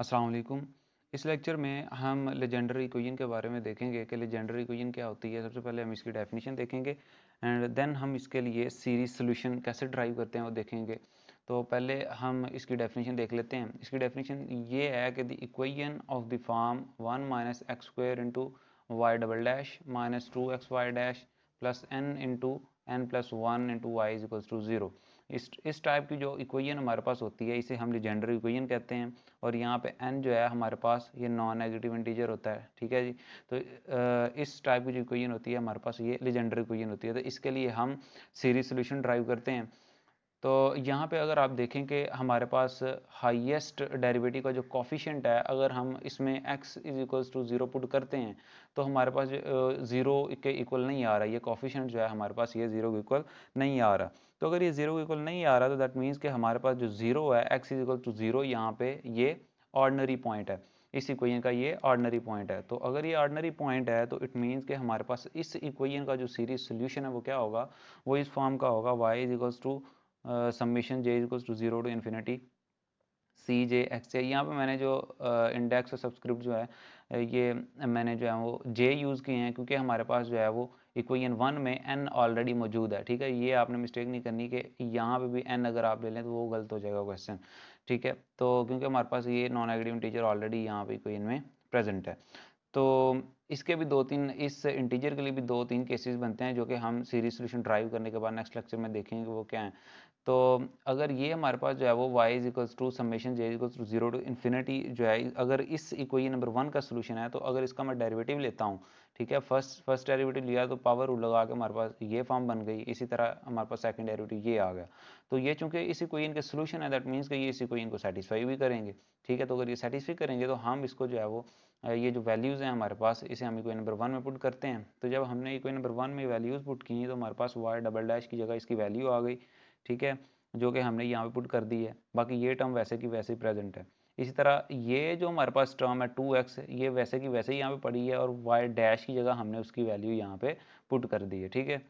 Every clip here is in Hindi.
अस्सलाम वालेकुम। इस लेक्चर में हम लेजेंडरी इक्वेशन के बारे में देखेंगे कि लेजेंडरी इक्वेशन क्या होती है। सबसे पहले हम इसकी डेफिनेशन देखेंगे एंड देन हम इसके लिए सीरीज सोल्यूशन कैसे ड्राइव करते हैं वो देखेंगे। तो पहले हम इसकी डेफिनेशन देख लेते हैं। इसकी डेफिनेशन ये है कि the equation of the form 1 minus x square into y double dash minus 2xy dash plus n into n plus one into y is equals to zero. इस टाइप की जो इक्वेशन हमारे पास होती है इसे हम लेजेंडरी इक्वेशन कहते हैं। और यहाँ पे n जो है हमारे पास ये नॉन नेगेटिव इंटीजर होता है, ठीक है जी। तो इस टाइप की जो इक्वेशन होती है हमारे पास ये लेजेंडरी इक्वेशन होती है। तो इसके लिए हम सीरीज सोल्यूशन ड्राइव करते हैं। तो यहाँ पे अगर आप देखें कि हमारे पास हाईएस्ट डेरिवेटिव का जो कॉफिशिएंट है, अगर हम इसमें x is equals to zero put करते हैं तो हमारे पास ज़ीरो के इक्वल नहीं आ रहा। ये कॉफिशिएंट जो है हमारे पास ये ज़ीरो के इक्वल नहीं आ रहा। तो अगर ये ज़ीरो के इक्वल नहीं आ रहा तो दैट मीन्स कि हमारे पास जो ज़ीरो है x is equal to zero, यहाँ पे ये ऑर्डनरी पॉइंट है। इस इक्वेशन का ये ऑर्डनरी पॉइंट है। तो अगर ये ऑर्डनरी पॉइंट है तो इट मीन्स कि हमारे पास इस इक्वेशन का जो सीरीज सोल्यूशन है वो क्या होगा, वो इस फॉर्म का होगा y is equals to summation J equals to zero to infinity C J X J. यहाँ पे मैंने जो इंडेक्स और सब्सक्रिप्ट जो है ये मैंने जो है वो जे यूज़ किए हैं क्योंकि हमारे पास जो है वो इक्वेशन वन में एन ऑलरेडी मौजूद है, ठीक है। ये आपने मिस्टेक नहीं करनी कि यहाँ पे भी एन अगर आप ले लें तो वो गलत हो जाएगा क्वेश्चन, ठीक है। तो क्योंकि हमारे पास ये नॉन नेगेटिव इंटीजर ऑलरेडी यहाँ पे इक्वेशन में प्रेजेंट है। तो इसके भी दो तीन, इस इंटीजर के लिए भी दो तीन केसेस बनते हैं जो कि हम सीरीज सोल्यूशन ड्राइव करने के बाद नेक्स्ट लेक्चर में देखेंगे वो क्या है। तो अगर ये हमारे पास जो है वो y is equals to summation j equals to zero to infinity जो है, अगर इस इक्वेशन नंबर वन का सोल्यूशन है तो अगर इसका मैं डेरिवेटिव लेता हूँ, ठीक है, फर्स्ट डेरिवेटिव लिया तो पावर रूल लगा के हमारे पास ये फॉर्म बन गई। इसी तरह हमारे पास सेकंड डेरिवेटिव ये आ गया। तो ये चूंकि इस इक्वेशन के सोल्यूशन है दैट मीन्स कि ये इस इक्वेशन को सेटिस्फाई भी करेंगे, ठीक है। तो अगर ये सेटिस्फाई करेंगे तो हम इसको जो है वो ये जो वैल्यूज़ हैं हमारे पास इसे हम इक्वेशन नंबर वन में पुट करते हैं। तो जब हमने इक्वेशन नंबर वन में वैल्यूज़ पुट की तो हमारे पास वाई डबल डैश की जगह इसकी वैल्यू आ गई, ठीक है, जो कि हमने यहाँ पे पुट कर दी है। बाकी ये टर्म वैसे की वैसे ही प्रेजेंट है। इसी तरह ये जो हमारे पास टर्म है 2x, ये वैसे की वैसे ही यहाँ पे पड़ी है और y डैश की जगह हमने उसकी वैल्यू यहाँ पे पुट कर दी है, ठीक है।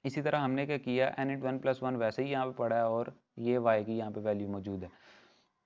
इसी तरह हमने क्या किया, n into one plus one वैसे ही यहाँ पे पड़ा है और ये y की यहाँ पे वैल्यू मौजूद है।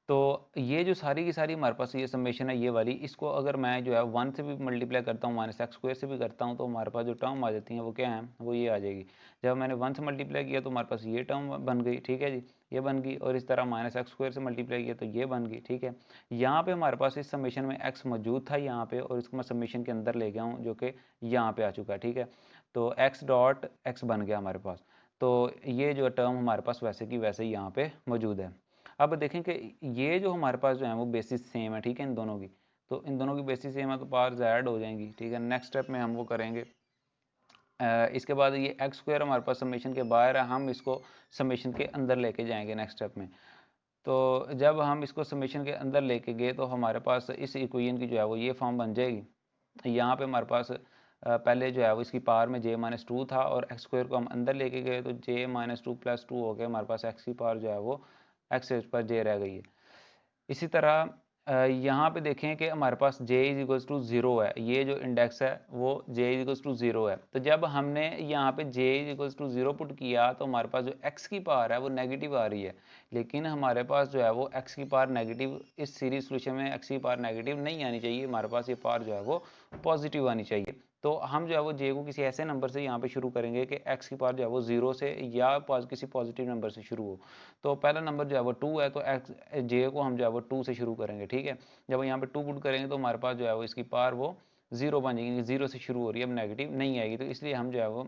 तो ये जो सारी की सारी हमारे पास ये समेशन है ये वाली, इसको अगर मैं जो है वन से भी मल्टीप्लाई करता हूँ माइनस एक्स स्क्वायर से भी करता हूँ तो हमारे पास जो टर्म आ जाती हैं वो क्या है, वो ये आ जाएगी। जब मैंने वन से मल्टीप्लाई किया तो हमारे पास ये टर्म बन गई, ठीक है जी, ये बन गई। और इस तरह माइनस एक्स स्क्वायर से मल्टीप्लाई किया तो ये बन गई, ठीक है। यहाँ पे हमारे पास इस समेशन में एक्स मौजूद था यहाँ पे और इसको मैं समेशन के अंदर ले गया हूँ जो कि यहाँ पे आ चुका है, ठीक है। तो एक्स डॉट एक्स बन गया हमारे पास। तो ये जो टर्म हमारे पास वैसे की वैसे ही यहाँ पे मौजूद है। अब देखें कि ये जो हमारे पास जो है वो बेसिस सेम है, ठीक है, इन दोनों की। तो इन दोनों की बेसिस सेम है तो पावर्स ऐड हो जाएंगी, ठीक है। नेक्स्ट स्टेप में हम वो करेंगे। इसके बाद ये एक्स स्क्वायर हमारे पास समेशन के बाहर है, हम इसको समेशन के अंदर लेके जाएंगे नेक्स्ट स्टेप में। तो जब हम इसको समेशन के अंदर लेके गए तो हमारे पास इस इक्वेशन की जो है वो ये फॉर्म बन जाएगी। यहाँ पे हमारे पास पहले जो है वो इसकी पावर में j माइनस टू था और एक्स स्क्वायर को हम अंदर लेके गए तो j minus two plus two हो गया, हमारे पास एक्स की पावर जो है वो एक्स पर j रह गई है। इसी तरह यहाँ पे देखें कि हमारे पास j is equals to zero है, ये जो इंडेक्स है वो j is equals to zero है। तो जब हमने यहाँ पे j is equals to zero put किया तो हमारे पास जो x की पावर है वो नेगेटिव आ रही है। लेकिन हमारे पास जो है वो x की पावर नेगेटिव, इस सीरीज सोल्यूशन में x की पावर नेगेटिव नहीं आनी चाहिए, हमारे पास ये पावर जो है वो पॉजिटिव आनी चाहिए। तो हम जो है वो j को किसी ऐसे नंबर से यहाँ पे शुरू करेंगे कि x की पावर जो है वो ज़ीरो से या किसी पॉजिटिव नंबर से शुरू हो। तो पहला नंबर जो है वो टू है तो एक्स जे को हम जो है वो टू से शुरू करेंगे, ठीक है। जब यहाँ पे टू पुट करेंगे तो हमारे पास जो है वो इसकी पावर वो जीरो बन जाएगी, जीरो से शुरू हो रही है, अब नेगेटिव नहीं आएगी। तो इसलिए हम जो है वो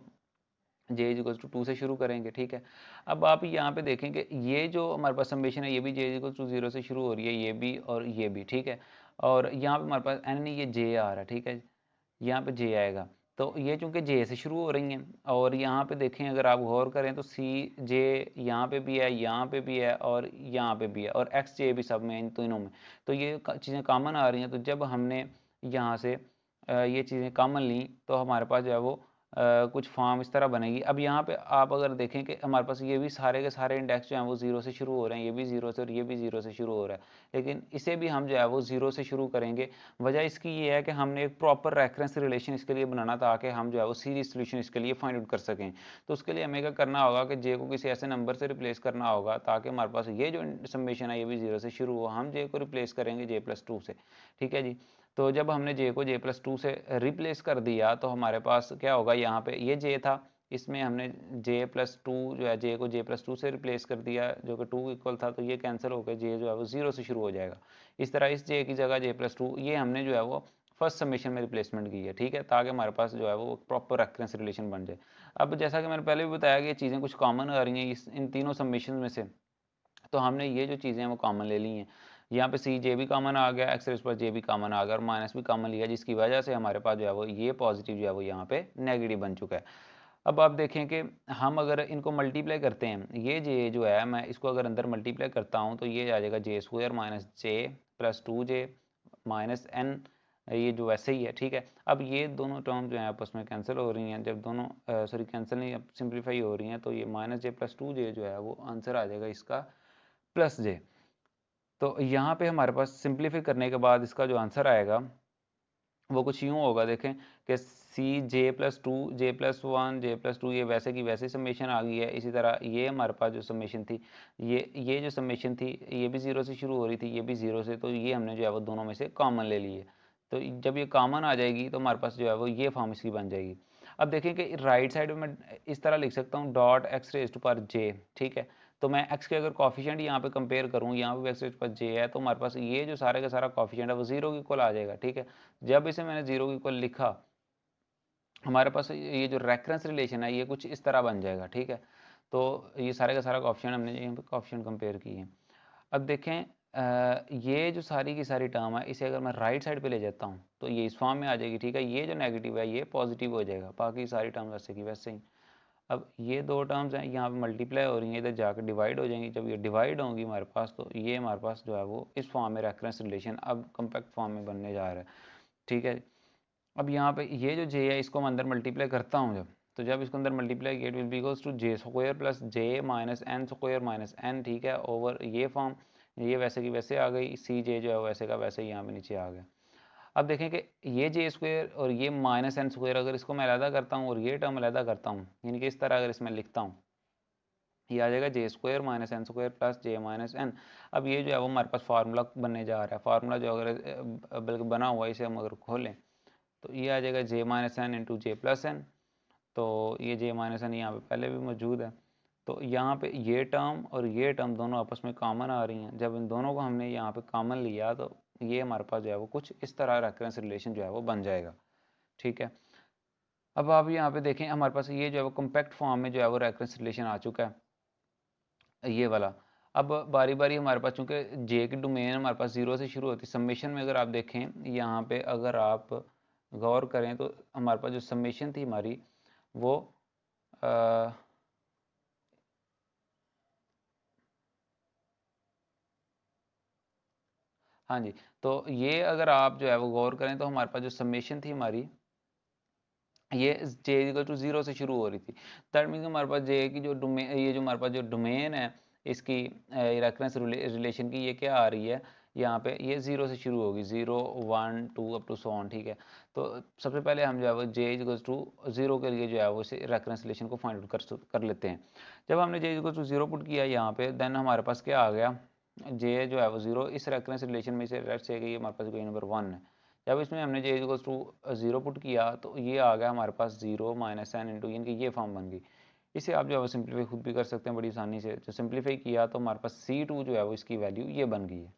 जे इक्वल्स टू टू से शुरू करेंगे, ठीक है। अब आप यहाँ पे देखेंगे ये जो हमारे पास समेशन है ये भी जे इक्वल्स टू जीरो से शुरू हो रही है, ये भी और ये भी, ठीक है। और यहाँ पे हमारे पास एन नहीं, ये जे आ रहा है, ठीक है, यहाँ पे जे आएगा। तो ये चूंकि जे से शुरू हो रही हैं और यहाँ पे देखें अगर आप गौर करें तो सी जे यहाँ पे भी है, यहाँ पे भी है और यहाँ पे भी है और एक्स जे भी सब में, इन तीनों में। तो ये चीज़ें कॉमन आ रही हैं। तो जब हमने यहाँ से ये चीज़ें कॉमन ली तो हमारे पास जो है वो कुछ फॉर्म इस तरह बनेगी। अब यहाँ पे आप अगर देखें कि हमारे पास ये भी सारे के सारे इंडेक्स जो हैं वो 0 से शुरू हो रहे हैं, ये भी 0 से और ये भी 0 से शुरू हो रहा है, लेकिन इसे भी हम जो है वो 0 से शुरू करेंगे। वजह इसकी ये है कि हमने एक प्रॉपर रेफरेंस रिलेशन इसके लिए बनाना ताकि हम जो है वो सीरीज सोल्यूशन इसके लिए फाइंड आउट कर सकें। तो उसके लिए हमें क्या करना होगा कि जे को किसी ऐसे नंबर से रिप्लेस करना होगा ताकि हमारे पास ये जो समेशन है ये भी 0 से शुरू हो। हम जे को रिप्लेस करेंगे j+2 से, ठीक है जी। तो जब हमने j को j+2 से रिप्लेस कर दिया तो हमारे पास क्या होगा, यहाँ पे ये j था, इसमें हमने j+2 जो है j को j+2 से रिप्लेस कर दिया जो कि 2 इक्वल था, तो ये कैंसिल होकर j जो है वो 0 से शुरू हो जाएगा। इस तरह इस j की जगह j+2 ये हमने जो है वो फर्स्ट समेशन में रिप्लेसमेंट की है, ठीक है, ताकि हमारे पास जो है वो प्रॉपर रेफरेंस रिलेशन बन जाए। अब जैसा कि मैंने पहले भी बताया कि ये चीज़ें कुछ कॉमन आ रही हैं इन तीनों समेशन में से, तो हमने ये जो चीज़ें हैं वो कॉमन ले ली हैं। यहाँ पे सी जे भी कॉमन आ गया, एक्स रेस पर जे भी कॉमन आ गया और माइनस भी कॉमन लिया, जिसकी वजह से हमारे पास जो है वो ये पॉजिटिव जो है वो यहाँ पे नेगेटिव बन चुका है। अब आप देखें कि हम अगर इनको मल्टीप्लाई करते हैं, ये जे जो है मैं इसको अगर अंदर मल्टीप्लाई करता हूँ तो ये आ जाएगा j² माइनस जे प्लस 2j माइनस एन, ये जो वैसे ही है, ठीक है। अब ये दोनों टर्म जो है आपस में कैंसिल हो रही हैं, जब दोनों सॉरी कैंसिल नहीं अब सिंप्लीफाई हो रही हैं, तो ये माइनस j+2j जो है वो आंसर आ जाएगा इसका प्लस j। तो यहाँ पे हमारे पास सिंप्लीफाई करने के बाद इसका जो आंसर आएगा वो कुछ यूँ होगा, देखें कि सी j+2 j+1 j+2 ये वैसे की वैसे समेशन आ गई है। इसी तरह ये हमारे पास जो समेशन थी ये जो समेशन थी ये भी 0 से शुरू हो रही थी, ये भी 0 से, तो ये हमने जो है वो दोनों में से कॉमन ले ली है। तो जब ये कॉमन आ जाएगी तो हमारे पास जो है वो ये फॉर्म इसकी बन जाएगी। अब देखें कि राइट साइड में मैं इस तरह लिख सकता हूँ dot x raise to power j, ठीक है। तो मैं x के अगर कॉफिशिएंट यहाँ पे कंपेयर करूँ, यहाँ पे x raise to power j है, तो हमारे पास ये जो सारे का सारा कॉफिशिएंट है वो 0 के इक्वल आ जाएगा, ठीक है। जब इसे मैंने 0 के इक्वल लिखा, हमारे पास ये जो रेफरेंस रिलेशन है ये कुछ इस तरह बन जाएगा, ठीक है। तो ये सारे का सारा कॉफिशिएंट हमने यहाँ पे कॉफिशिएंट कंपेयर किए हैं। अब देखें ये जो सारी की सारी टर्म है इसे अगर मैं राइट साइड पे ले जाता हूँ तो ये इस फॉर्म में आ जाएगी, ठीक है। ये जो नेगेटिव है ये पॉजिटिव हो जाएगा, बाकी सारी टर्म वैसे की वैसे ही। अब ये दो टर्म्स हैं यहाँ पे मल्टीप्लाई हो रही हैं, इधर जाकर डिवाइड हो जाएंगी। जब ये डिवाइड होंगी हमारे पास तो ये हमारे पास जो है वो इस फॉर्म में रेफरेंस रिलेशन अब कम्पैक्ट फॉर्म में बनने जा रहा है, ठीक है। अब यहाँ पे ये जो जे है इसको मैं अंदर मल्टीप्लाई करता हूँ जब, तो जब इसको अंदर मल्टीप्लाई किया it will be equals to j² plus j minus n² minus n, ठीक है, ओवर ये फॉर्म। ये वैसे की वैसे आ गई, सी जे जो है वैसे का वैसे ही यहाँ पे नीचे आ गया। अब देखें कि ये j² और ये माइनस n² अगर इसको मैं अलहदा करता हूँ और ये टर्म अलहदा करता हूँ, यानी कि इस तरह अगर इसमें लिखता हूँ, ये आ जाएगा j² minus n² plus j minus n। अब ये जो है वो हमारे पास फार्मूला बनने जा रहा है। फार्मूला जो अगर बल्कि बना हुआ है इसे हम अगर खोलें तो ये आ जाएगा j माइनस एन इंटू जे प्लस एन। तो ये j माइनस एन यहाँ पे पहले भी मौजूद है, तो यहाँ पे ये टर्म और ये टर्म दोनों आपस में कॉमन आ रही हैं। जब इन दोनों को हमने यहाँ पे कॉमन लिया तो ये हमारे पास जो है वो कुछ इस तरह रेफरेंस रिलेशन जो है वो बन जाएगा, ठीक है। अब आप यहाँ पे देखें हमारे पास ये जो है वो कम्पैक्ट फॉर्म में जो है वो रेफरेंस रिलेशन आ चुका है, ये वाला। अब बारी बारी हमारे पास चूँकि जे की डोमेन हमारे पास 0 से शुरू होती है। समेशन में अगर आप देखें यहाँ पे अगर आप गौर करें तो हमारे पास जो समेशन थी हमारी वो हाँ जी, तो ये अगर आप जो है वो गौर करें तो हमारे पास जो समेशन थी हमारी ये जे इक्वल टू 0 से शुरू हो रही थी। दैट मीन्स हमारे पास जे की जो डोमेन, ये जो हमारे पास जो डोमेन है इसकी रेफरेंस रिलेशन की, ये क्या आ रही है यहाँ पे, ये 0 से शुरू होगी, 0 1 2 अप टू सो ऑन, ठीक है। तो सबसे पहले हम जो है वो जे इक्वल टू 0 के लिए जो है वो इसे रेफरेंस रिलेशन को फाइंड आउट कर लेते हैं। जब हमने जे इक्वल टू 0 पुट किया यहाँ पे, देन हमारे पास क्या आ गया, जे जो है वो 0 इस रेफरेंस रिलेशन में से लेट्स से ये हमारे पास कोई नंबर 1 है। जब इसमें हमने j इक्वल्स टू 0 पुट किया तो ये आ गया हमारे पास 0 माइनस एन इंटू, यानी कि ये फॉर्म बन गई। इसे आप जो है सिंप्लीफाई खुद भी कर सकते हैं बड़ी आसानी से। जो सिंप्लीफाई किया तो हमारे पास C2 जो है वो इसकी वैल्यू ये बन गई है।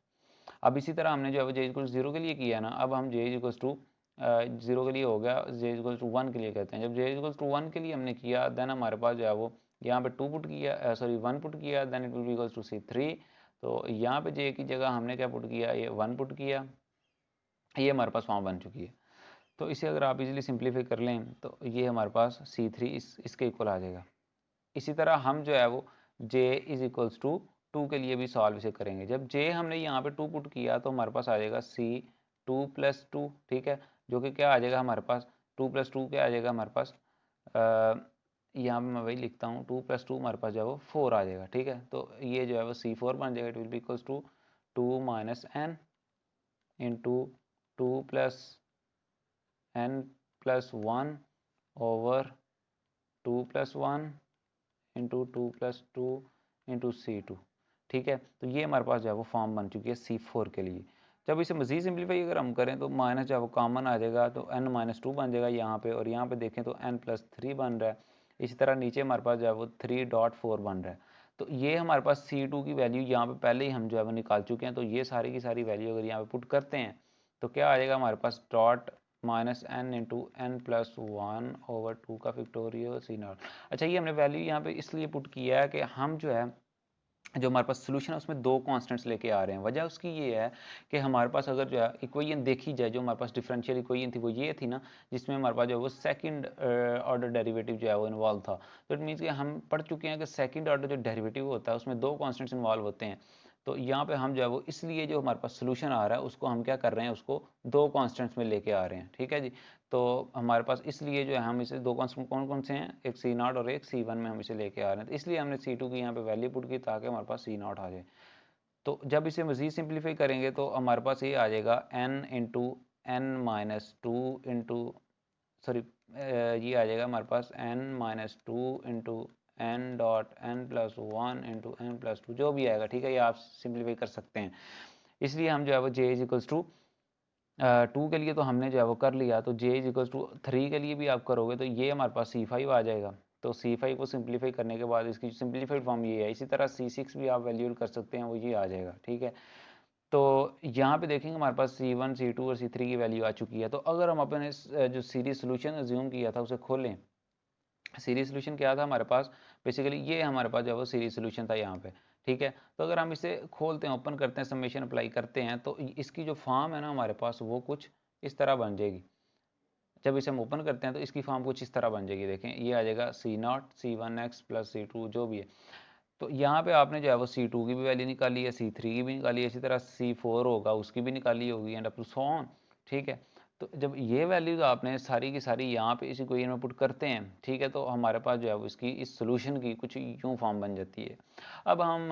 अब इसी तरह हमने जो है वो j इक्वल्स 0 के लिए किया ना, अब हम j इक्वल्स टू 0 के लिए हो गया, j इक्वल्स टू 1 के लिए कहते हैं। जब j इक्वल्स टू 1 के लिए हमने किया देन हमारे पास जो है वो यहाँ पे 2 पुट किया, सॉरी 1 पुट किया, then it will be equals to C3। तो यहाँ पे j की जगह हमने क्या पुट किया, ये 1 पुट किया, ये हमारे पास फॉर्म बन चुकी है। तो इसे अगर आप इजीली सिंप्लीफाई कर लें तो ये हमारे पास C3 इसके इक्वल आ जाएगा। इसी तरह हम जो है वो J इज इक्वल्स टू 2 के लिए भी सॉल्व इसे करेंगे। जब J हमने यहाँ पे 2 पुट किया तो हमारे पास आ जाएगा C2 प्लस 2, ठीक है, जो कि क्या आ जाएगा हमारे पास 2 प्लस 2 क्या आ जाएगा हमारे पास यहाँ पे मैं वही लिखता हूँ 2 + 2 हमारे पास जो है वो 4 आ जाएगा, ठीक है। तो ये जो है वो C4 बन जाएगा, it will be equals to 2 - n into 2 + n + 1 over 2 + 1 into 2 + 2 into C2, ठीक है। तो ये हमारे पास जो है वो फॉर्म बन चुकी है C4 के लिए। जब इसे मज़ीद सिंप्लीफाई अगर हम करें तो माइनस जो है वो कॉमन आ जाएगा, तो n - 2 बन जाएगा यहाँ पे, और यहाँ पे देखें तो n + 3 बन रहा है। इसी तरह नीचे हमारे पास जो है वो 3.4 बन रहा है। तो ये हमारे पास C2 की वैल्यू यहाँ पे पहले ही हम जो है वो निकाल चुके हैं। तो ये सारी की सारी वैल्यू अगर यहाँ पे पुट करते हैं तो क्या आ जाएगा हमारे पास, dot -n into n + 1 over 2 का फैक्टोरियल C0। अच्छा, ये हमने वैल्यू यहाँ पे इसलिए पुट किया है कि हम जो है जो हमारे पास सोल्यूशन है उसमें दो कांस्टेंट्स लेके आ रहे हैं। वजह उसकी ये है कि हमारे पास अगर जो है इक्वेशन देखी जाए, जो हमारे पास डिफरेंशियल इक्वेशन थी वो ये थी ना, जिसमें हमारे पास जो है वो सेकंड ऑर्डर डेरिवेटिव जो है वो इन्वॉल्व था। तो इट मीन्स कि हम पढ़ चुके हैं कि सेकंड ऑर्डर जो डेरिवेटिव होता है उसमें दो कांस्टेंट्स इन्वॉल्व होते हैं। तो यहाँ पे हम जो है वो इसलिए जो हमारे पास सोल्यूशन आ रहा है उसको हम क्या कर रहे हैं, उसको दो कांस्टेंट्स में लेके आ रहे हैं, ठीक है जी। तो हमारे पास इसलिए जो है हम इसे दो कांस्टेंट कौन कौन से हैं, एक C0 और एक C1 में हम इसे लेके आ रहे हैं। तो इसलिए हमने C2 की यहाँ पे वैल्यू पुट की ताकि हमारे पास C0 आ जाए। तो जब इसे मज़ीद सिंप्लीफाई करेंगे तो हमारे पास ये आ जाएगा n into n - 2 into sorry ये आ जाएगा हमारे पास n - 2 into n.n+1 into n+2 जो भी आएगा, ठीक है। ये आप सिंप्लीफाई कर सकते हैं। इसलिए हम जो है वो j = 2 के लिए तो हमने जो है वो कर लिया। तो j = 3 के लिए भी आप करोगे तो ये हमारे पास C5 आ जाएगा। तो C5 को सिंप्लीफाई करने के बाद इसकी सिंप्लीफाइड फॉर्म ये है। इसी तरह C6 भी आप वैल्यू कर सकते हैं, वो ये आ जाएगा, ठीक है। तो यहाँ पे देखेंगे हमारे पास C1 C2 और C3 की वैल्यू आ चुकी है। तो अगर हम अपने जो सीरीज सोल्यूशन अज्यूम किया था उसे खोलें, सीरीज सोल्यूशन क्या था हमारे पास, बेसिकली ये हमारे पास जो है वो सीरीज सोल्यूशन था यहाँ पे, ठीक है। तो अगर हम इसे खोलते हैं, ओपन करते हैं, समेशन अप्लाई करते हैं तो इसकी जो फॉर्म है ना हमारे पास वो कुछ इस तरह बन जाएगी। जब इसे हम ओपन करते हैं तो इसकी फॉर्म कुछ इस तरह बन जाएगी। देखें ये आ जाएगा C0 C1x + C2 जो भी है। तो यहाँ पे आपने जो है वो C2 की भी वैल्यू निकाली है, C3 की भी निकाली है, इसी तरह C4 होगा उसकी भी निकाली होगी, and up to so on, ठीक है। तो जब ये वैल्यूज आपने सारी की सारी यहाँ पे इस इक्वेशन में पुट करते हैं, ठीक है, तो हमारे पास जो है वो इसकी इस सोल्यूशन की कुछ यूँ फॉर्म बन जाती है। अब हम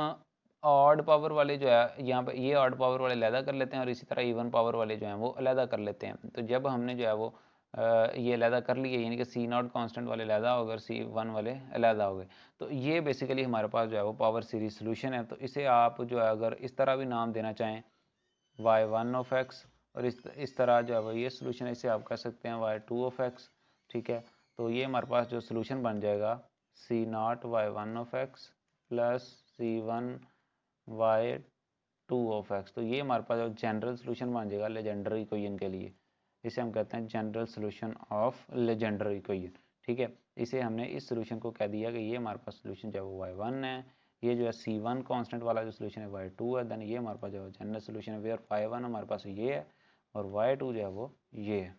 ऑड पावर वाले जो है यहाँ पे ये ऑड पावर वाले अलहदा कर लेते हैं और इसी तरह इवन पावर वाले जो हैं वो अलहदा कर लेते हैं। तो जब हमने जो है वो ये अलहदा कर लिए, यानी कि C0 कांस्टेंट वाले अलहदा हो गए और C1 वाले अलहदा हो गए। तो ये बेसिकली हमारे पास जो है वो पावर सीरीज सोल्यूशन है। तो इसे आप जो है अगर इस तरह भी नाम देना चाहें y1 और इस तरह जो है वो ये सोल्यूशन है, इसे आप कह सकते हैं y2, ठीक है। तो ये हमारे पास जो सोल्यूशन बन जाएगा C0 y1 plus C1 y2। तो ये हमारे पास जो जनरल सोल्यूशन बन जाएगा लेजेंडर इक्वेशन के लिए। इसे हम कहते हैं general solution of Legender equation, ठीक है। इसे हमने इस सोल्यूशन को कह दिया कि ये हमारे पास सोल्यूशन जो है वो y1 है, ये जो है C1 कांस्टेंट वाला जो सोल्यूशन है y2 है, देन ये हमारे पास जो है जनरल सोल्यूशन है वेयर y1 हमारे पास ये है और y2 जो है वो ये है।